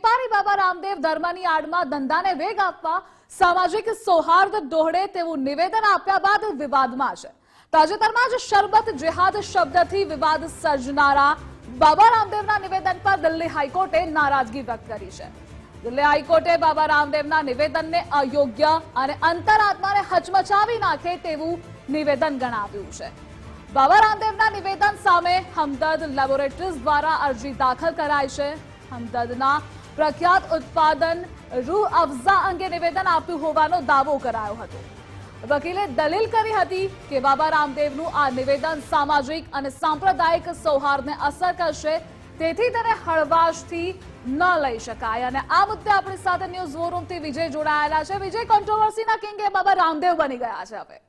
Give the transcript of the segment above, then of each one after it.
વેપારી બાબા રામદેવ ધર્મની આડમાં ધંધાને વેગ આપવા સામાજિક સૌહાર્દ દોહડે તેવું નિવેદન આપ્યા બાદ વિવાદમાં છે। તાજેતરમાં જ શરબત જેહાદ શબ્દથી વિવાદ સર્જનારા બાબા રામદેવના નિવેદન પર દિલ્હી હાઈકોર્ટે નારાજગી વ્યક્ત કરી છે। દિલ્હી હાઈકોર્ટે બાબા રામદેવના નિવેદનને અયોગ્ય અને અંતરાત્માને હચમચાવી નાખે તેવું નિવેદન ગણાવ્યું છે। બાબા રામદેવના નિવેદન સામે હમદર્દ લેબોરેટરીઝ દ્વારા અરજી દાખલ કરાઈ છે। હમદર્દના પ્રખ્યાત ઉત્પાદન રૂહ અફઝા અંગે નિવેદન આપ્યું હોવાનો દાવો કરાયો હતો। વકીલે દલીલ કરી હતી કે બાબા રામદેવનું આ નિવેદન સામાજિક અને સાંપ્રદાયિક સૌહાર્દને અસર કરશે, તેથી તેને હળવાશથી ન લઈ શકાય। અને આ મુદ્દે આપણી સાથે ન્યૂઝ વોરૂમથી વિજય જોડાયેલા છે। વિજય, કોન્ટ્રોવર્સીના કિંગ એ બાબા રામદેવ બની ગયા છે। હવે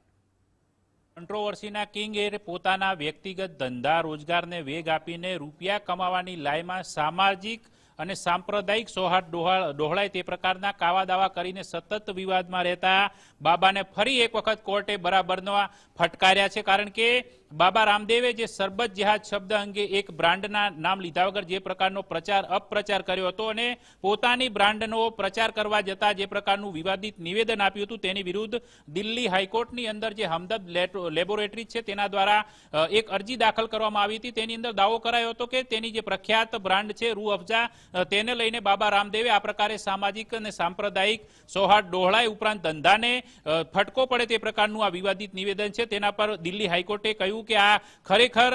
કોન્ટ્રોવર્સીના કિંગ એ પોતાના વ્યક્તિગત ધંધા રોજગારને વેગ આપીને રૂપિયા કમાવાની લાયમાં સામાજિક અને સાંપ્રદાયિક સૌહાર્દ ડહોળાય તે પ્રકારના કાવા દાવા કરીને સતત વિવાદમાં રહેતા બાબાને ફરી એક વખત કોર્ટે બરાબરનો ફટકાર્યા છે। કારણ કે બાબા રામદેવે જે સરબત જેહાદ શબ્દ અંગે એક બ્રાન્ડના નામ લીધા વગર જે પ્રકારનો અપપ્રચાર કર્યો હતો અને પોતાની બ્રાન્ડનો પ્રચાર કરવા જતા જે પ્રકારનું વિવાદિત નિવેદન આપ્યું હતું તેની વિરુદ્ધ દિલ્હી હાઈકોર્ટની અંદર જે હમદર્દ લેબોરેટરી છે તેના દ્વારા એક અરજી દાખલ કરવામાં આવી હતી। તેની અંદર દાવો કરાયો હતો કે તેની જે પ્રખ્યાત બ્રાન્ડ છે રૂહ અફઝા, તેને લઈને બાબા રામદેવે આ પ્રકારે સામાજિક અને સાંપ્રદાયિક સૌહાર્દ ડહોળાય ઉપરાંત ધંધાને ફટકો પડે તે પ્રકારનું આ વિવાદિત નિવેદન છે। તેના પર દિલ્હી હાઈકોર્ટે કહ્યું કે આ ખરેખર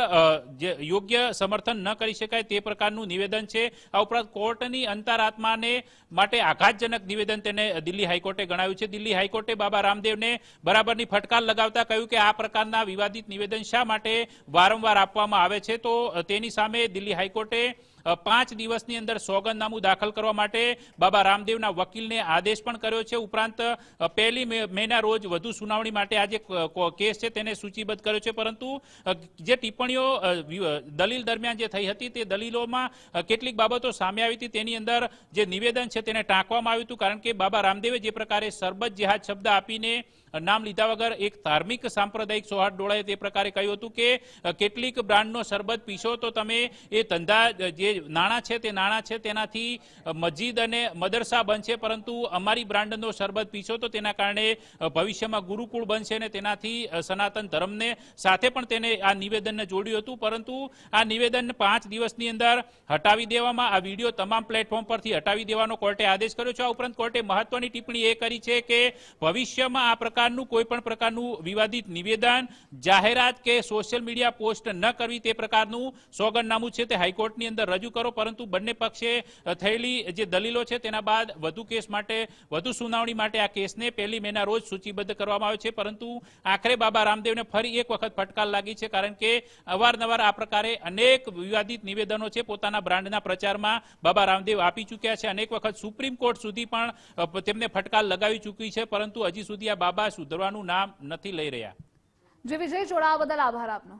યોગ્ય સમર્થન ન કરી શકાય તે પ્રકારનું નિવેદન છે। આ ઉપરાંત કોર્ટની અંતરાત્માને માટે આઘાતજનક નિવેદન તેને દિલ્હી હાઈકોર્ટે ગણાવ્યું છે। દિલ્હી હાઈકોર્ટે બાબા રામદેવને બરાબરની ફટકાર લગાવતા કહ્યું કે આ પ્રકારના વિવાદિત નિવેદન શા માટે વારંવાર આપવામાં આવે છે, તો તેની સામે દિલ્હી હાઈકોર્ટે 5 દિવસની અંદર સોગંદનામું દાખલ કરવા માટે બાબા રામદેવના વકીલને આદેશ પણ કર્યો છે। ઉપરાંત 1 મેના રોજ વધુ સુનાવણી માટે આ જે કેસ છે તેને સૂચિબદ્ધ કર્યો છે। પરંતુ જે ટિપ્પણીઓ દલીલ દરમિયાન જે થઈ હતી તે દલીલોમાં કેટલીક બાબતો સામે આવી હતી। તેની અંદર જે નિવેદન છે તેને ટાંકવામાં આવ્યું હતું, કારણ કે બાબા રામદેવે જે પ્રકારે સરબત જેહાદ શબ્દ આપીને નામ લીધા વગર એક ધાર્મિક સાંપ્રદાયિક સૌહાર્દ ડોળાય તે પ્રકારે કહ્યું હતું કે કેટલીક બ્રાન્ડનો સરબત પીશો તો તમે એ ધંધા જે નાણાં છે તે નાણાં છે તેનાથી મસ્જિદ અને મદરસા બનશે, પરંતુ અમારી બ્રાન્ડનો સરબત પીશો તો તેના કારણે ભવિષ્યમાં ગુરુકુળ બનશે અને તેનાથી સનાતન ધર્મને સાથે પણ તેને આ નિવેદનને જોડ્યું હતું। પરંતુ આ નિવેદન 5 દિવસની અંદર હટાવી દેવામાં, આ વિડીયો તમામ પ્લેટફોર્મ પરથી હટાવી દેવાનો કોર્ટે આદેશ કર્યો છે। આ ઉપરાંત કોર્ટે મહત્વની ટિપ્પણી એ કરી છે કે ભવિષ્યમાં આ પ્રકારનું કોઈ પણ પ્રકારનું વિવાદિત નિવેદન, જાહેરાત કે સોશિયલ મીડિયા પોસ્ટ ન કરવી તે પ્રકારનું સોગંદનામું છે તે હાઈકોર્ટની અંદર રજૂ કરો। પરંતુ બંને પક્ષે થયેલી જે દલીલો છે તેના બાદ વધુ કેસ માટે વધુ સુનાવણી માટે આ કેસને 1 મેના રોજ સૂચિબદ્ધ કરવામાં આવ્યો છે। પરંતુ આખરે બાબા રામદેવને ફરી એક વખત ફટકાર લાગી છે, કારણ કે અવારનવાર આ પ્રકારે અનેક વિવાદિત નિવેદનો છે પોતાના બ્રાન્ડના પ્રચારમાં બાબા રામદેવ આપી ચૂક્યા છે। અનેક વખત સુપ્રીમ કોર્ટ સુધી પણ તેમને ફટકાર લગાવી ચૂકી છે, પરંતુ હજી સુધી આ બાબા સુધરવાનું નામ નથી લઈ રહ્યા। જે વિજય જોડાવા બદલ આભાર આપનો।